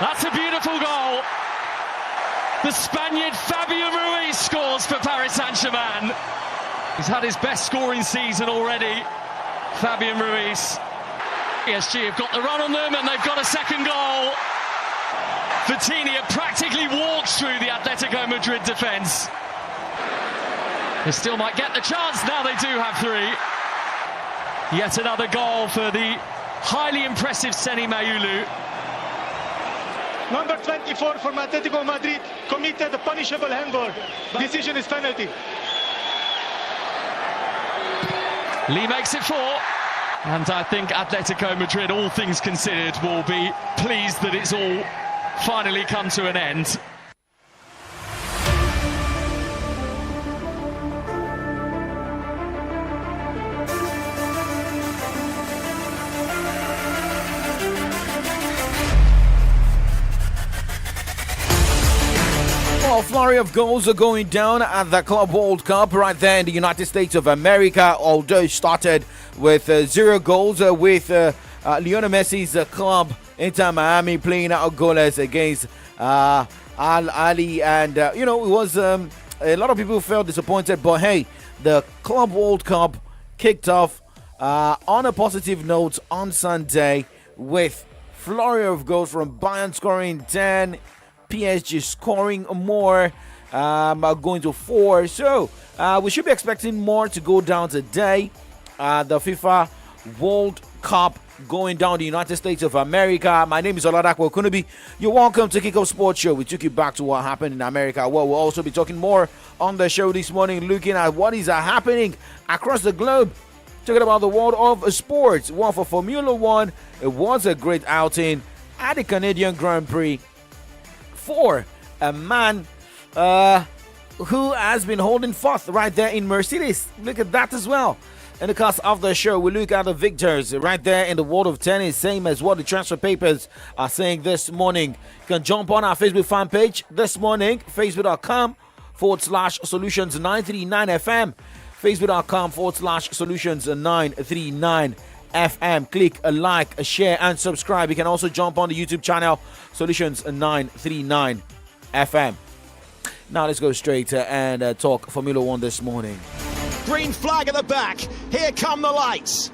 That's a beautiful goal. The Spaniard Fabian Ruiz scores for Paris Saint-Germain. He's had his best scoring season already, Fabian Ruiz. PSG have got the run on them and they've got a second goal. Vitinha practically walks through the Atletico Madrid defence. They still might get the chance, now they do have three. Yet another goal for the highly impressive Seni Mayulu. Number 24 from Atletico Madrid committed a punishable handball. Decision is penalty. Lee makes it 4. And I think Atletico Madrid, all things considered, will be pleased that it's all finally come to an end. A flurry of goals are going down at the Club World Cup right there in the United States of America, although it started with 0 goals with Lionel Messi's club Inter Miami playing out goalless against Al Ahly, and it was a lot of people felt disappointed, but hey, the Club World Cup kicked off on a positive note on Sunday with flurry of goals from Bayern scoring 10, PSG scoring more, going to 4. So we should be expecting more to go down today. The FIFA World Cup going down the United States of America. My name is Oladapo Okunubi. You're welcome to Kickoff Sports Show. We took you back to what happened in America. Well, we'll also be talking more on the show this morning, looking at what is happening across the globe. Talking about the world of sports. Well, for Formula One, it was a great outing at the Canadian Grand Prix for a man who has been holding forth right there in Mercedes. Look at that as well. In the course of the show, we look at the victors right there in the world of tennis, same as what the transfer papers are saying this morning. You can jump on our Facebook fan page this morning, facebook.com/solutions939FM, facebook.com/solutions939FM. Click a like, a share, and subscribe. You can also jump on the YouTube channel, Solutions939FM. Now let's go straight and talk Formula One this morning. Green flag at the back. Here come the lights.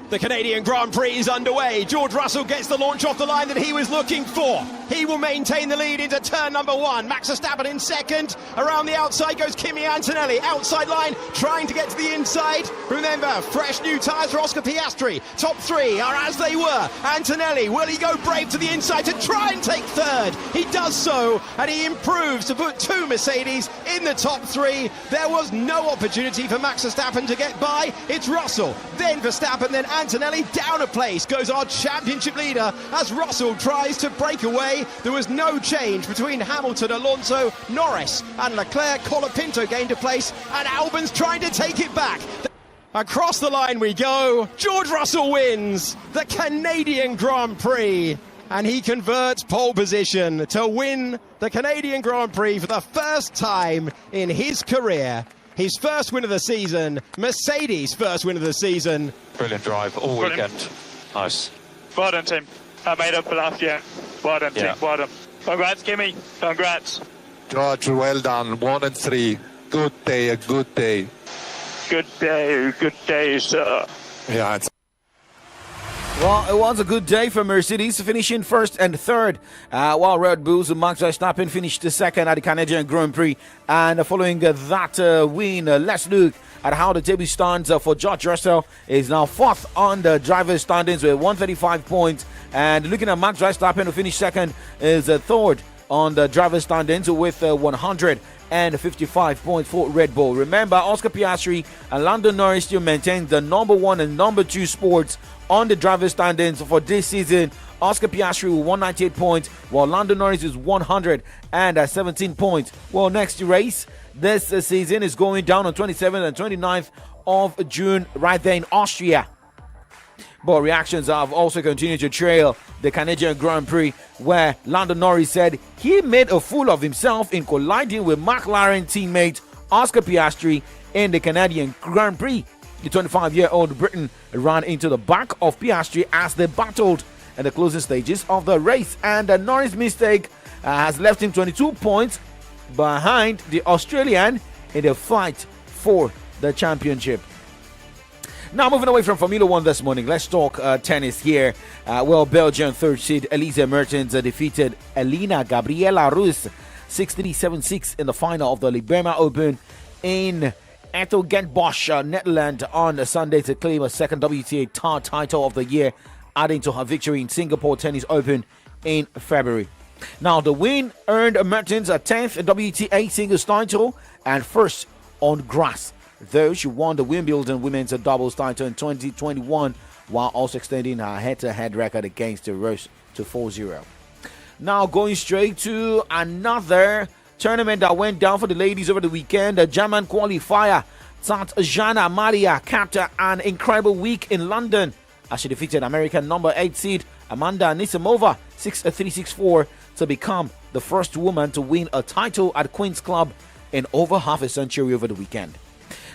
The Canadian Grand Prix is underway. George Russell gets the launch off the line that he was looking for. He will maintain the lead into turn number 1. Max Verstappen in second. Around the outside goes Kimi Antonelli. Outside line, trying to get to the inside. Remember, fresh new tyres for Oscar Piastri. Top 3 are as they were. Antonelli, will he go brave to the inside to try and take third? He does so, and he improves to put 2 Mercedes in the top 3. There was no opportunity for Max Verstappen to get by. It's Russell, then Verstappen, then Antonelli. Down a place goes our championship leader as Russell tries to break away. There was no change between Hamilton, Alonso, Norris and Leclerc. Colapinto gained a place and Albon's trying to take it back. Across the line we go. George Russell wins the Canadian Grand Prix and he converts pole position to win the Canadian Grand Prix for the first time in his career. His first win of the season, Mercedes' first win of the season. Brilliant drive all weekend. Nice. Well done, team. I made up for last year. Well done, team. Well done. Congrats, Kimi. Congrats. George, well done. 1 and 3. Good day, a good day. Good day, sir. Yeah, it's Well, it was a good day for Mercedes, finishing first and third, while Red Bulls and Max Verstappen finished second at the Canadian Grand Prix. And following that win, let's look at how the table stands for George Russell. Is now fourth on the driver's standings with 135 points. And looking at Max Verstappen, who finished second, is third on the driver's standings with 155 points for Red Bull. Remember, Oscar Piastri and Lando Norris still maintain the number 1 and number 2 spots on the driver's standings for this season. Oscar Piastri with 198 points, while Lando Norris is 117 points. Well, next race this season is going down on 27th and 29th of June right there in Austria. But reactions have also continued to trail the Canadian Grand Prix, where Lando Norris said he made a fool of himself in colliding with McLaren teammate Oscar Piastri in the Canadian Grand Prix. The 25-year-old Briton ran into the back of Piastri as they battled in the closing stages of the race. And Norris' mistake has left him 22 points behind the Australian in the fight for the championship. Now, moving away from Formula One this morning, let's talk tennis here. Belgian third seed Elise Mertens defeated Elena Gabriela Rus 6-3, 7-6 in the final of the Liberma Open in Hertogenbosch, Netherlands on Sunday to claim a second WTA title of the year, adding to her victory in Singapore Tennis Open in February. Now, the win earned Mertens a 10th WTA singles title and first on grass, though she won the Wimbledon women's doubles title in 2021 while also extending her head-to-head record against Rose to 4-0. Now, going straight to another tournament that went down for the ladies over the weekend, the German qualifier Tatjana Maria capped an incredible week in London as she defeated American number 8 seed Amanda Anisimova 6-3, 6-4 to become the first woman to win a title at Queen's Club in over half a century over the weekend.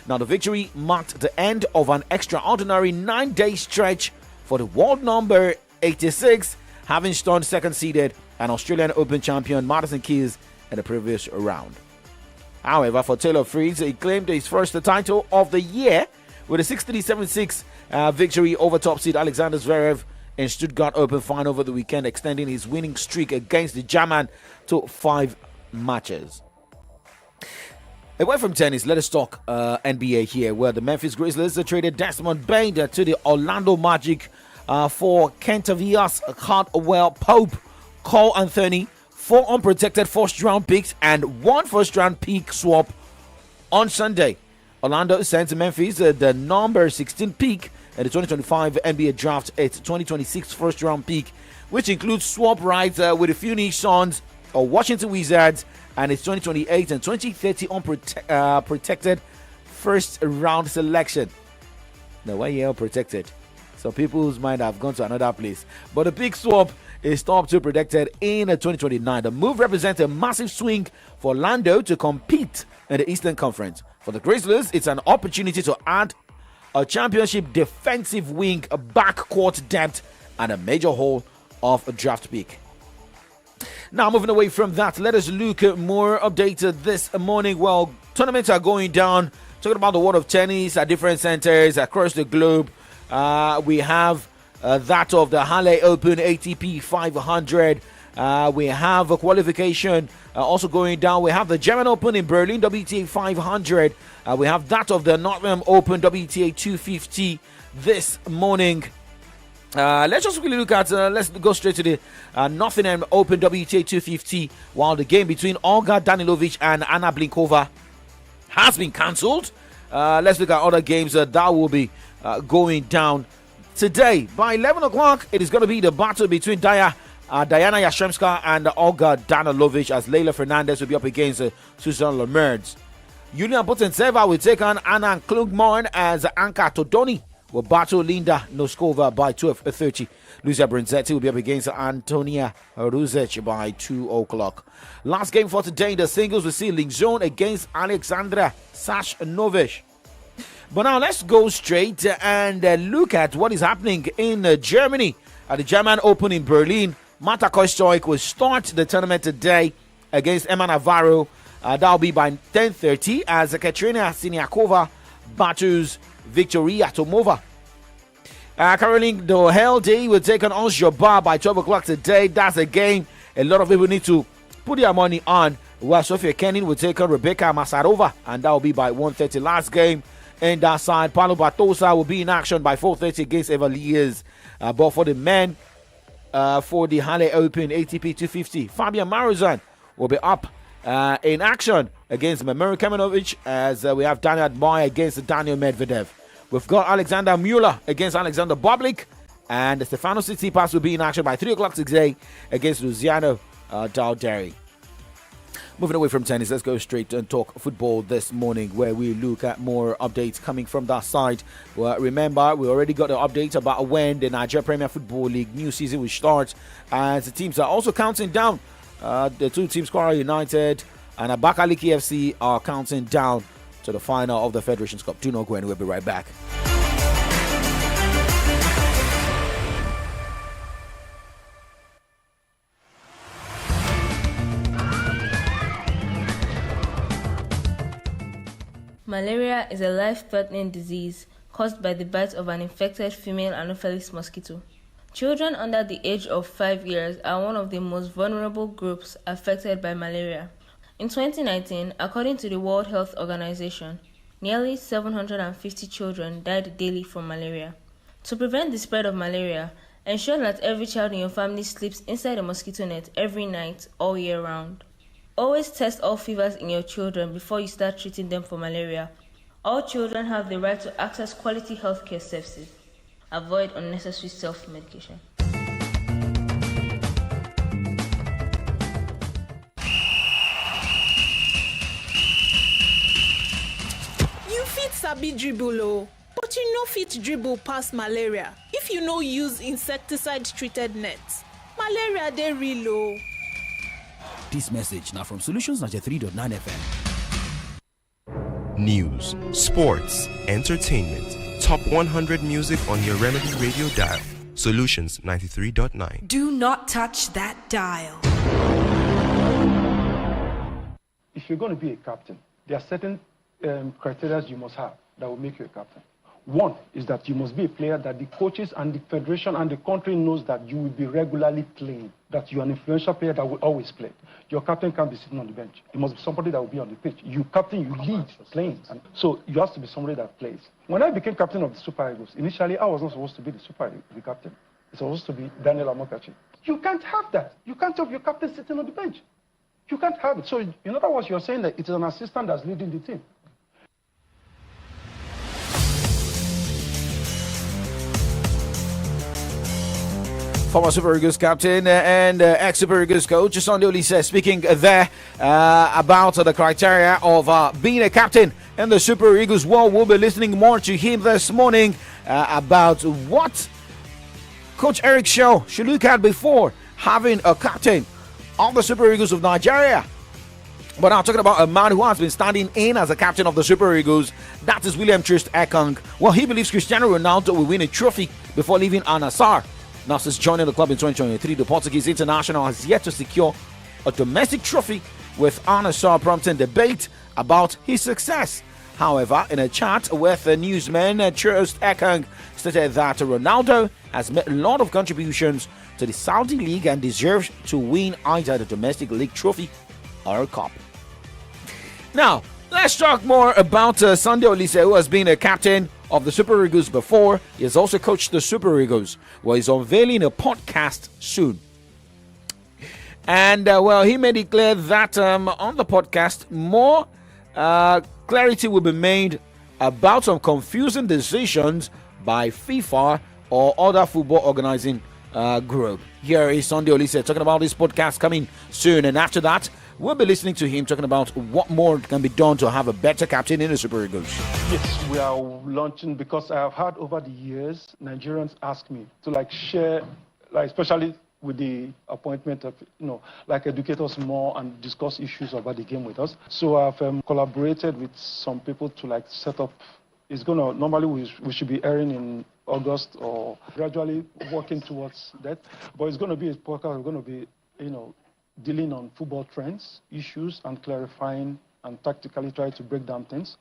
Now, the victory marked the end of an extraordinary 9-day stretch for the world number 86, having stunned second-seeded and Australian Open champion Madison Keys in the previous round. However, for Taylor Fritz, he claimed his first title of the year with a 6-3, 7-6 victory over top seed Alexander Zverev in Stuttgart Open final over the weekend, extending his winning streak against the German to 5 matches. Away from tennis, let us talk NBA here, where the Memphis Grizzlies traded Desmond Bain to the Orlando Magic for Kentavious Caldwell Pope, Cole Anthony, 4 unprotected first-round picks, and 1 first-round pick swap on Sunday. Orlando sent Memphis the number 16 pick in the 2025 NBA draft, its 2026 first-round pick, which includes swap rights with the Phoenix Suns or Washington Wizards, and its 2028 and 2030 unprotected first-round selection. Now, why are protected? Some people's mind have gone to another place. But the big swap is top 2 protected in 2029. The move represents a massive swing for Orlando to compete in the Eastern Conference. For the Grizzlies, it's an opportunity to add a championship defensive wing, a backcourt depth, and a major haul of a draft pick. Now, moving away from that, let us look at more updated this morning. Well, tournaments are going down. Talking about the world of tennis at different centers across the globe. We have that of the Halle Open ATP 500. We have a qualification also going down. We have the German Open in Berlin WTA 500. We have that of the Nottingham Open WTA 250 this morning. Let's just quickly look at, let's go straight to the Nottingham Open WTA 250, while the game between Olga Danilovic and Anna Blinkova has been cancelled. Let's look at other games that will be going down today. By 11 o'clock, it is going to be the battle between Diana Yastremska and Olga Danilovic, as Leila Fernandez will be up against Susan Lemerds. Yulia Potentseva will take on Anna Klugman, as Anka Todoni will battle Linda Noskova by 12:30. Lucia Bronzetti will be up against Antonia Ruzic by 2 o'clock. Last game for today in the singles, we see Ling Zhong against Alexandra Sashnovich. But now let's go straight and look at what is happening in Germany. At the German Open in Berlin, Marta Kostoik will start the tournament today against Emma Navarro. That will be by 10:30 as Katerina Siniakova battles Victoria Tomova. Caroline Doherty will take on Ons Jabbar by 12 o'clock today. That's a game a lot of people need to put their money on. While Sofia Kenin will take on Rebecca Masarova, and that will be by 1:30. Last game in that side, Paulo Bartosa will be in action by 4:30 against Eva Lies. But for the men, for the Halle Open ATP 250, Fabian Marozan will be up in action against Memir Kamenovic, as we have Daniel Admire against Daniel Medvedev. We've got Alexander Mueller against Alexander Bublik, and Stefano Tsitsipas will be in action by 3 o'clock today against Luciano Dalderi. Moving away from tennis, let's go straight and talk football this morning, where we look at more updates coming from that side. Well, remember, we already got the update about when the Nigeria Premier Football League new season will start, as the teams are also counting down. The two teams, Kwara United and Abakaliki FC, are counting down to the final of the Federations Cup. Do not go anywhere, we'll be right back. Malaria is a life-threatening disease caused by the bite of an infected female Anopheles mosquito. Children under the age of 5 years are one of the most vulnerable groups affected by malaria. In 2019, according to the World Health Organization, nearly 750 children died daily from malaria. To prevent the spread of malaria, ensure that every child in your family sleeps inside a mosquito net every night, all year round. Always test all fevers in your children before you start treating them for malaria. All children have the right to access quality healthcare services. Avoid unnecessary self-medication. You fit sabi dribble o, but you no fit dribble pass malaria if you no use insecticide-treated nets. Malaria dey real o. This message now from Solutions 93.9 FM. News, sports, entertainment. Top 100 music on your Remedy radio dial. Solutions 93.9. Do not touch that dial. If you're going to be a captain, there are certain criteria you must have that will make you a captain. One is that you must be a player that the coaches and the federation and the country knows that you will be regularly playing, that you're an influential player that will always play. Your captain can't be sitting on the bench. It must be somebody that will be on the pitch. You captain, you lead playing. And so you have to be somebody that plays. When I became captain of the Super Eagles, initially I was not supposed to be the captain. It's supposed to be Daniel Amokachi. You can't have that. You can't have your captain sitting on the bench. You can't have it. So in other words, you're saying that it is an assistant that's leading the team. Former Super Eagles captain and ex-Super Eagles coach Sunday Olise speaking there about the criteria of being a captain in the Super Eagles. Well, we'll be listening more to him this morning about what Coach Eric Shaw should look at before having a captain of the Super Eagles of Nigeria. But now talking about a man who has been standing in as a captain of the Super Eagles, that is William Trist Ekong. Well, he believes Cristiano Ronaldo will win a trophy before leaving Al Nassr. Now, since joining the club in 2023, the Portuguese international has yet to secure a domestic trophy, with Al Nassr prompting debate about his success. However, in a chat with the newsman, Trist Ekong stated that Ronaldo has made a lot of contributions to the Saudi League and deserves to win either the domestic league trophy or a cup. Now, let's talk more about Sunday Olise, who has been a captain of the Super Eagles before. He has also coached the Super Eagles. Well, he's unveiling a podcast soon. And, he made it clear that on the podcast, more clarity will be made about some confusing decisions by FIFA or other football organizing group. Here is Sunday Olise talking about this podcast coming soon. And after that, we'll be listening to him talking about what more can be done to have a better captain in the Super Eagles. Yes, we are launching because I have had over the years Nigerians ask me to share, especially with the appointment of, educate us more and discuss issues about the game with us. So I've collaborated with some people to set up. It's normally we should be airing in August or gradually working towards that. But it's going to be a podcast. We're going to be, dealing on football trends, issues, and clarifying and tactically try to break down things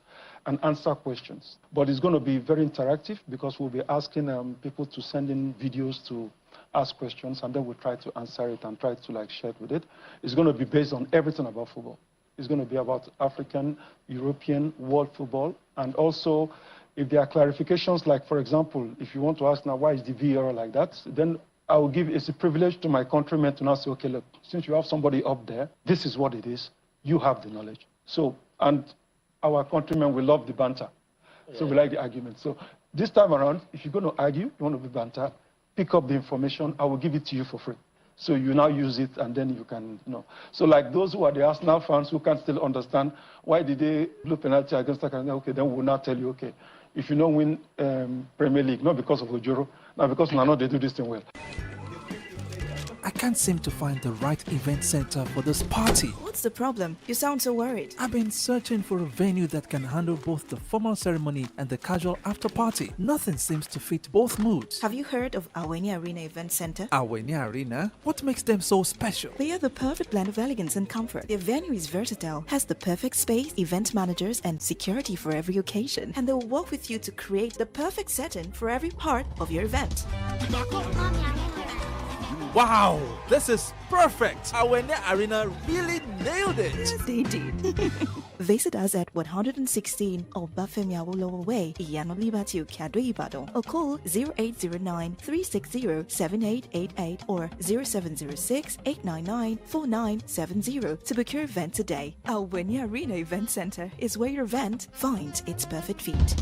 and answer questions. But it's going to be very interactive because we'll be asking people to send in videos to ask questions, and then we'll try to answer it and try to share it with it. It's going to be based on everything about football. It's going to be about African, European, world football, and also if there are clarifications, for example, if you want to ask now why is the VAR like that, then I will it's a privilege to my countrymen to now say, okay, look, since you have somebody up there, this is what it is. You have the knowledge. So, and our countrymen will love the banter. Yeah. So we like the argument. So this time around, if you're going to argue, you want to be banter, pick up the information, I will give it to you for free. So you now use it and then you can, So those who are the Arsenal fans who can't still understand why did they blow penalty against Takane, okay, then we'll now tell you, okay, if you don't win Premier League, not because of Ojoro, not because they do this thing well. I can't seem to find the right event center for this party. What's the problem? You sound so worried. I've been searching for a venue that can handle both the formal ceremony and the casual after party. Nothing seems to fit both moods. Have you heard of Aweni Arena Event Center? Aweni Arena? What makes them so special? They are the perfect blend of elegance and comfort. Their venue is versatile, has the perfect space, event managers, and security for every occasion. And they'll work with you to create the perfect setting for every part of your event. Wow, this is perfect. Aweni Arena really nailed it. Yes, they did. Visit us at 116 Obafemi Awolowo Way, Iyano Libati, Okado, Ibadan, or call 0809-360-7888 or 0706-899-4970 to book your event today. Aweni Arena Event Center is where your event finds its perfect fit.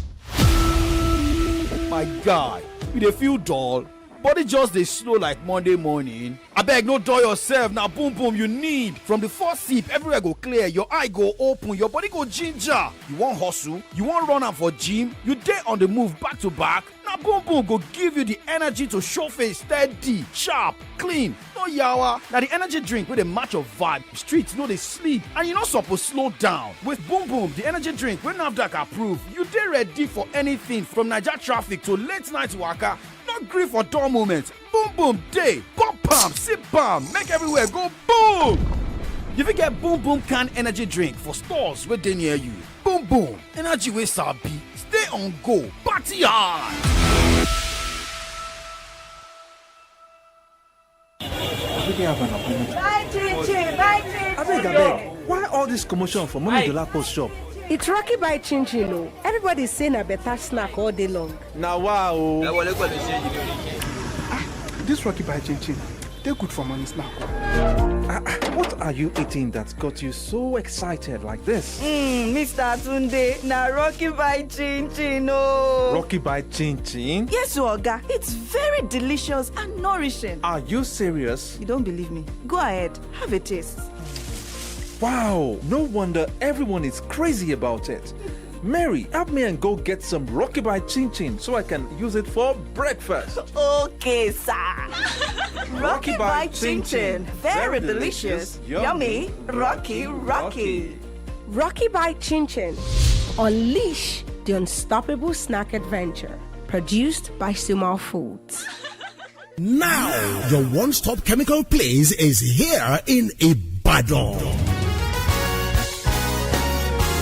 My guy, you dey feel dull? Body just dey slow like Monday morning. Abeg, no dull yourself. Now boom boom you need. From the first sip, everywhere go clear, your eye go open, your body go ginger. You wan hustle? You wan run am for gym? You dey on the move back to back? Now boom boom go give you the energy to show face steady, sharp, clean, no yawa. Now the energy drink wey dey match your vibe. Streets no dey sleep and you no suppose slow down. With boom boom, the energy drink wey NAFDAC approve, you dey ready for anything from Naija traffic to late night waka. No gree for dull moments. Boom boom day, pump pump, sip palm, make everywhere go boom. You fit get boom boom can energy drink for stores wey dey near you. Boom boom, energy wey sabi, stay on go, party hard. Abeg, why all this commotion for Mommy Dolapo's shop? It's Rocky by Chin Chin, oh. Everybody's saying a better snack all day long. Now wow. This Rocky by Chin Chin, they're good for money snack. What are you eating that got you so excited like this? Mr. Tunde, na Rocky by Chin Chin, oh. Rocky by Chin Chin? Yes, Oga. It's very delicious and nourishing. Are you serious? You don't believe me? Go ahead, have a taste. Wow, no wonder everyone is crazy about it. Mary, help me and go get some Rocky by Chin Chin so I can use it for breakfast. Okay, sir. Rocky by Chin Chin. Very delicious. Yummy. Rocky. Rocky by Chin Chin. Unleash the unstoppable snack adventure. Produced by Sumal Foods. Now, your one-stop chemical place is here in Ibadan.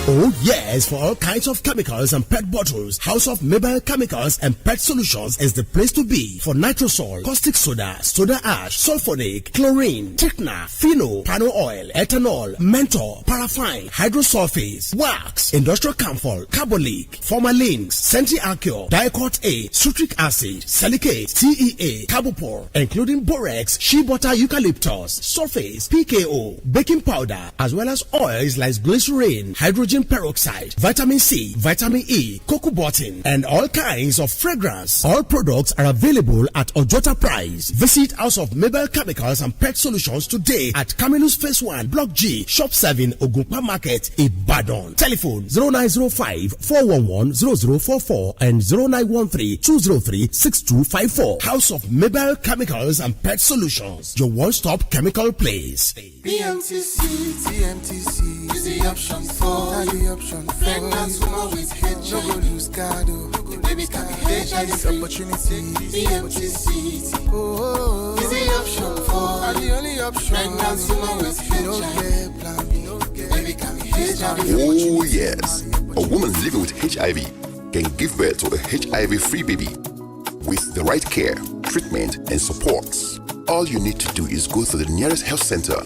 Oh yes, for all kinds of chemicals and pet bottles, House of Mabel Chemicals and Pet Solutions is the place to be for nitrosol, caustic soda, soda ash, sulfonic, chlorine, Techna, Pheno, Pano oil, ethanol, menthol, paraffine, hydrosulfates, wax, industrial camphor, carbolic, formalin, centiacure, diacort A, citric acid, silicate, TEA, carbopor, including borax, shea butter eucalyptus, sulfates, PKO, baking powder, as well as oils like glycerin, hydrogen peroxide, vitamin C, vitamin E, cocoa button, and all kinds of fragrance. All products are available at Ojota price. Visit House of Mabel Chemicals and Pet Solutions today at Camillus Phase 1, Block G, Shop 7, Ogunpa Market, Ibadan. Telephone 0905-411-0044 and 0913-203-6254. House of Mabel Chemicals and Pet Solutions, your one-stop chemical place. BMTC, TMTC is the option for the option for pregnant woman with HIV. No go lose God, the baby can be HIV. This opportunity, BMTC, oh, is the option for the only option. Pregnant woman with HIV, baby can be HIV. Oh yes, a woman living with HIV can give birth to a HIV-free baby with the right care, treatment, and supports. All you need to do is go to the nearest health center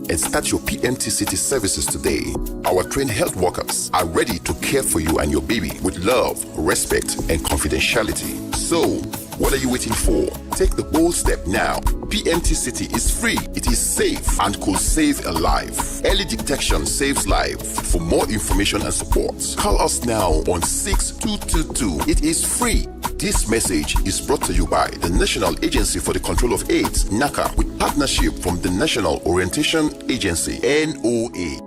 and start your PMTCT services today. Our trained health workers are ready to care for you and your baby with love, respect, and confidentiality. So, what are you waiting for? Take the bold step now. PMTCT is free, it is safe, and could save a life. Early detection saves life. For more information and support, call us now on 6222. It is free. This message is brought to you by the National Agency for the Control of AIDS, NACA, with partnership from the National Orientation Agency, NOA.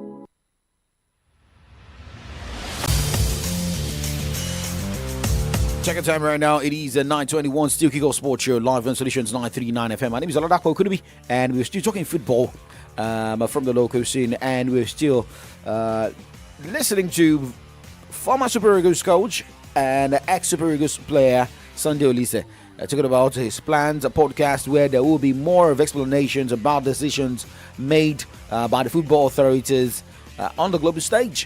Check the time right now. It is 9:21. Still Kickoff Sports Show live on Solutions 939 FM. My name is Oladapo Kudubi, and we're still talking football from the local scene, and we're still listening to former Super Eagles coach and ex-Super Eagles player Sunday Olise talking about his plans, a podcast where there will be more of explanations about decisions made by the football authorities on the global stage.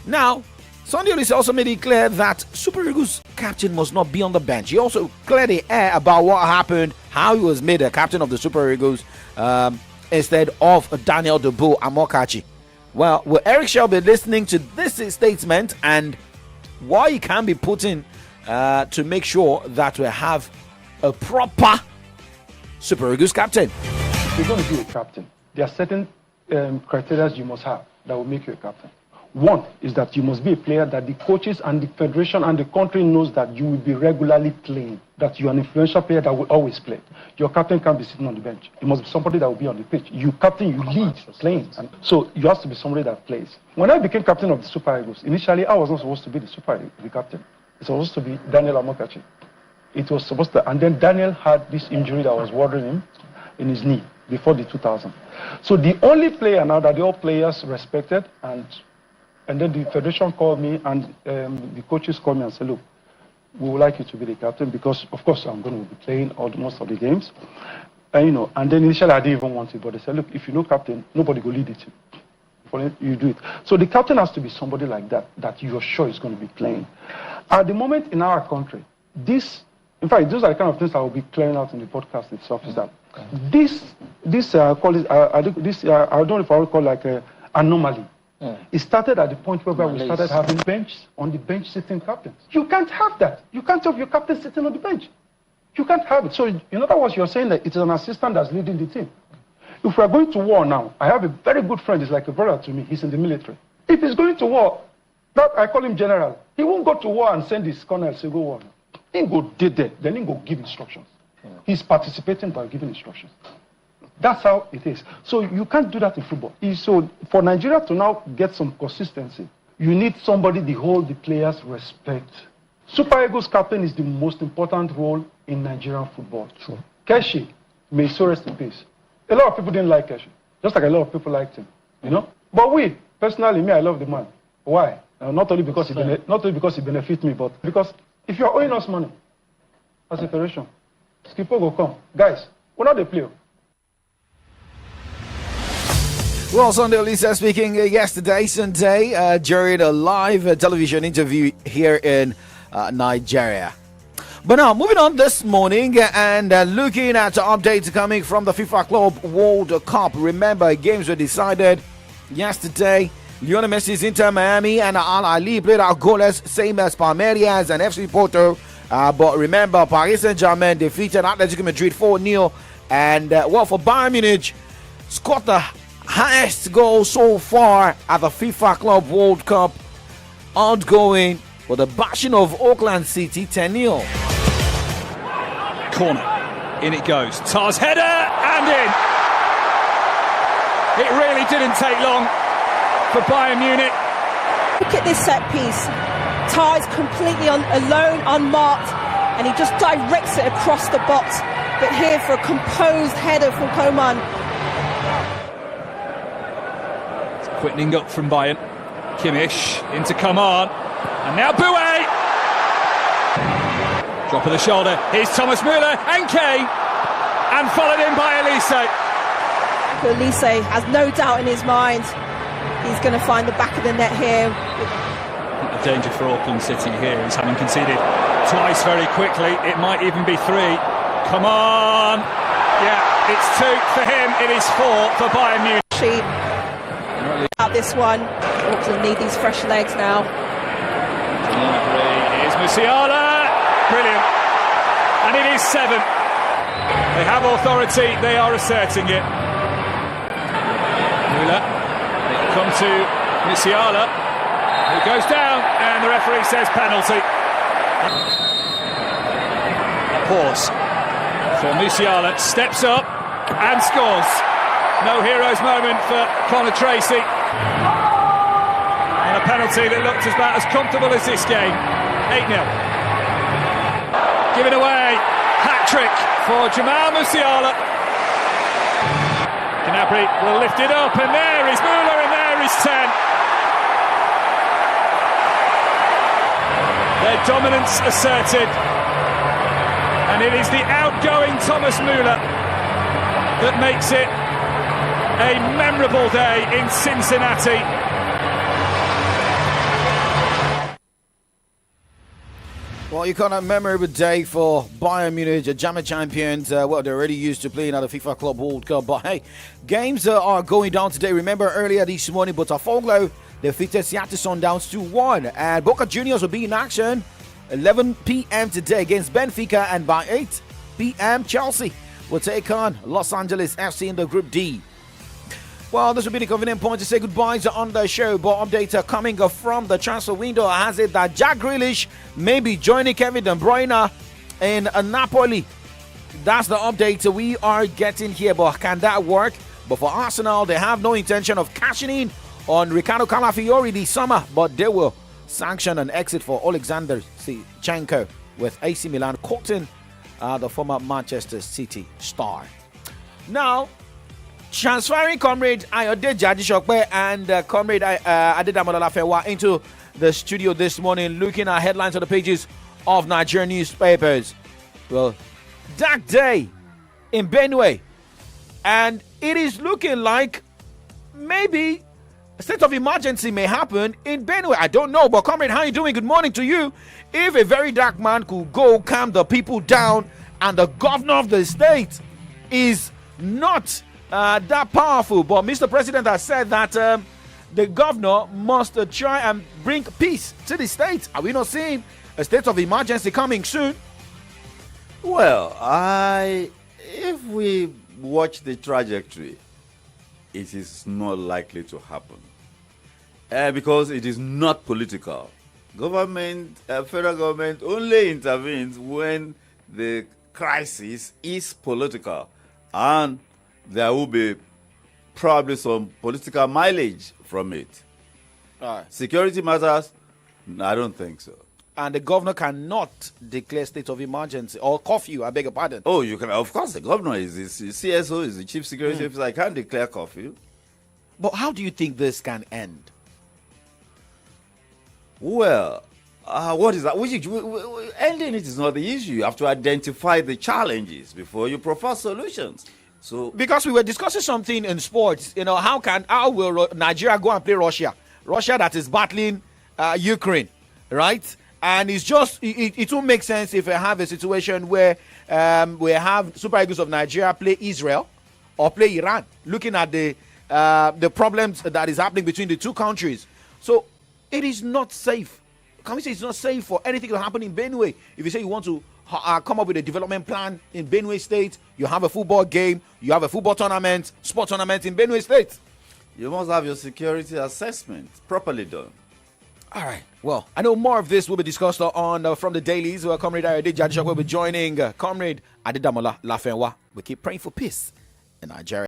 Now, Sunday Olise also made it clear that Super Eagles captain must not be on the bench. He also cleared the air about what happened, how he was made a captain of the Super Eagles instead of Daniel Dubois Amokachi. Well, will Eric Shell be listening to this statement and why he can be put in to make sure that we have a proper Super Eagles captain? If you're going to be a captain, there are certain criteria you must have that will make you a captain. One is that you must be a player that the coaches and the federation and the country knows that you will be regularly playing, that you're an influential player that will always play. Your captain can't be sitting on the bench. It must be somebody that will be on the pitch. You captain, you lead playing. And so you have to be somebody that plays. When I became captain of the Super Eagles, initially I was not supposed to be the captain. It was supposed to be Daniel Amokachi. It was supposed to, and then Daniel had this injury that was worrying him in his knee before the 2000. So the only player now that the all players respected, and then the federation called me and the coaches called me and said, look, we would like you to be the captain because, of course, I'm going to be playing most of the games. And, and then initially I didn't even want it, but they said, look, if you're no captain, nobody will lead it. You do it. So the captain has to be somebody like that you're sure is going to be playing. At the moment in our country, in fact, those are the kind of things I will be clearing out in the podcast itself, is that I don't know if I would call like an anomaly. It started at the point where we started having on the bench sitting captains. You can't have that. You can't have your captain sitting on the bench. You can't have it. So in other words, you're saying that it is an assistant that's leading the team. If we're going to war now, I have a very good friend, he's like a brother to me, he's in the military. If he's going to war, I call him general. He won't go to war and send his colonel to go war. He go did that, then he go give instructions. He's participating by giving instructions. That's how it is. So you can't do that in football. So for Nigeria to now get some consistency, you need somebody the players respect. Super Eagles captain is the most important role in Nigerian football. Sure. Keshi, may so rest in peace. A lot of people didn't like Keshi, just like a lot of people liked him, But personally, I love the man. Why? Not only because he benefits me, but because if you're owing us money as a federation, Skipper will come. Guys, we're not the player. Well, Sunday Olise speaking yesterday, Sunday, during a live television interview here in Nigeria. But now, moving on this morning and looking at updates coming from the FIFA Club World Cup. Remember, games were decided yesterday. Lionel Messi's Inter Miami and Al Ahly played out goalless, same as Palmeiras and FC Porto. But remember, Paris Saint-Germain defeated Atletico Madrid 4-0. And, for Bayern Munich, scored the highest goal so far at the FIFA Club World Cup, outgoing for the bashing of Auckland City 10-0. Corner, in it goes. Tar's header and in. It really didn't take long for Bayern Munich. Look at this set piece. Tar is completely alone, unmarked, and he just directs it across the box. But here for a composed header from Coman. Quickening up from Bayern. Kimmich into Coman. And now Boué. Drop of the shoulder. Here's Thomas Müller and Kane. And followed in by Olise. Olise has no doubt in his mind. He's going to find the back of the net here. The danger for Auckland City here is having conceded twice very quickly. It might even be 3. Come on. Yeah, it's 2 for him. It is 4 for Bayern Munich. Out this one. Auckland need these fresh legs now. Here's Musiala. Brilliant. And it is 7. They have authority. They are asserting it. Müller. Come to Musiala. He goes down and the referee says penalty. Pause for Musiala. Steps up and scores. No hero's moment for Connor Tracy. And a penalty that looked about as comfortable as this game. 8-0. Given away. Hat-trick for Jamal Musiala. Gnabry will lift it up, and there is Müller, and there is 10. Their dominance asserted. And it is the outgoing Thomas Müller that makes it a memorable day in Cincinnati. Well, you got a memorable day for Bayern Munich, the German champions. They're already used to playing at the FIFA Club World Cup. But hey, games are going down today. Remember earlier this morning, Botafogo defeated Seattle Sundowns 2-1. And Boca Juniors will be in action 11 p.m. today against Benfica. And by 8 p.m., Chelsea will take on Los Angeles FC in the Group D. Well, this will be the convenient point to say goodbyes on the show, but updates coming from the transfer window has it that Jack Grealish may be joining Kevin De Bruyne in Napoli. That's the update we are getting here, but can that work? But for Arsenal, they have no intention of cashing in on Ricardo Calafiori this summer, but they will sanction an exit for Alexander Zinchenko, with AC Milan courting the former Manchester City star. Now, transferring Comrade Ayode Jadishokbe and Comrade Adedamola Lafewa into the studio this morning, looking at headlines on the pages of Nigerian newspapers. Well, dark day in Benue, and it is looking like maybe a state of emergency may happen in Benue. I don't know, but Comrade, how are you doing? Good morning to you. If a very dark man could go calm the people down, and the governor of the state is not that powerful, but Mr. President has said that the governor must try and bring peace to the state. Are we not seeing a state of emergency coming soon? Well, if we watch the trajectory, it is not likely to happen because it is not political. Federal government only intervenes when the crisis is political, and there will be probably some political mileage from it. Security matters? I don't think so. And the governor cannot declare state of emergency or curfew, I beg your pardon. Oh, you can. Of course, the governor is the CSO, is the chief security officer. I can't declare curfew. But how do you think this can end? Well, what is that? Ending it is not the issue. You have to identify the challenges before you propose solutions. So, because we were discussing something in sports, how will Nigeria go and play Russia? Russia that is battling Ukraine, right? And it's just, it won't make sense if we have a situation where we have Super Eagles of Nigeria play Israel or play Iran, looking at the problems that is happening between the two countries. So it is not safe. Can we say it's not safe for anything to happen in Benue? If you say you want to come up with a development plan in Benue State, you have a football game, you have a football tournament, sport tournament in Benue State, you must have your security assessment properly done. All right. Well, I know more of this will be discussed on from the dailies, where Comrade Ayode Jadishok will be joining Comrade Adedamola Lafenwa. We keep praying for peace in Nigeria.